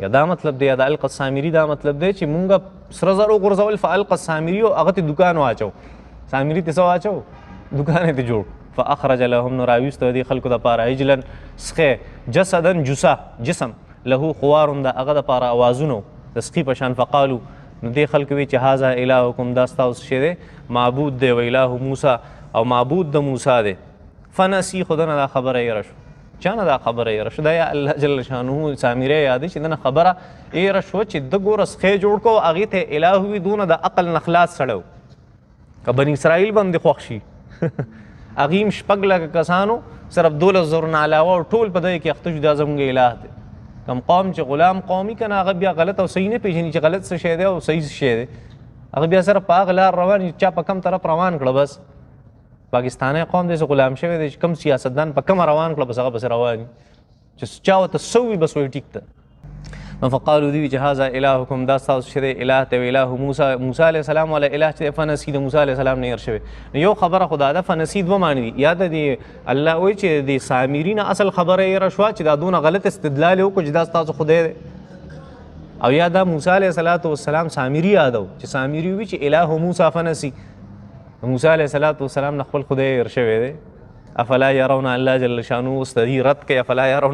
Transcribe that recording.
یا دا مطلب دی یا د القى السامري دا مطلب دی چې مونږ سره زر وغورځول فالقى السامري او هغه ته دوکان واچو سامري ته څه واچو دوکان یې ته جوړ فاخرج لهم نو راویسته دې خلکو دپاره عجلا سخی جسدا جسا جسم له خوار د هغه دپاره اوازونو د سخي په شان فقالو نو دې خلکو وی چې هذا الهکم دا ستاسو شی دی معبود دی و اله موسی او معبود د موسی دی فنسی خدانه دا خبره یې رشو چانه دا خبره یې رشو دا یا الله جل شانه سامری یاد چې دنه خبره یې رشو چې د ګوره سخی جوړ کو هغې ته اله وي دونه د عقل نه خلاص سړی که بني اسرائیل باندې خوښ شي هغې هم شپږ لکه کسانو صرف 12,000 نه علاوه ټول په دې کې اخته شو دا زموږ اله دی کم قوم چې غلام قومي که نه هغه بیا غلط او صحیح نه پېژني چې غلط څه شی دی او صحیح څه شی دی هغه بیا صرف په هغه لار روان چا په کم طرف روان کړه بس پاکستانی قوم دی غلام شوی دی چې کم سیاستدان په کومه روان کړه بس هغه پسې روان وي چې چا ورته څه وي بس وایي ټیک ده نو فقالو دوی چې هذا الهکم دا ستاسو چې دی اله ته اله موسی علیه السلام والا اله چې فنسی د موسی علیه السلام نه هېر شوی نو یو خبره خو دا ده فنسی دوه معنی دي یا د دې الله وایي چې د سامري نه اصل خبره یې هېره شوه چې دا دونه غلط استدلال یې وکړو چې دا ستاسو خدای دی او یا دا موسی علیه السلام سامري یادو چې سامري وي چې اله موسی فنسی موسی علیه السلام نه خپل خدای هېر شوی دی افلا یرون الله جل شانه اوس د دې رد کوي افلا یرون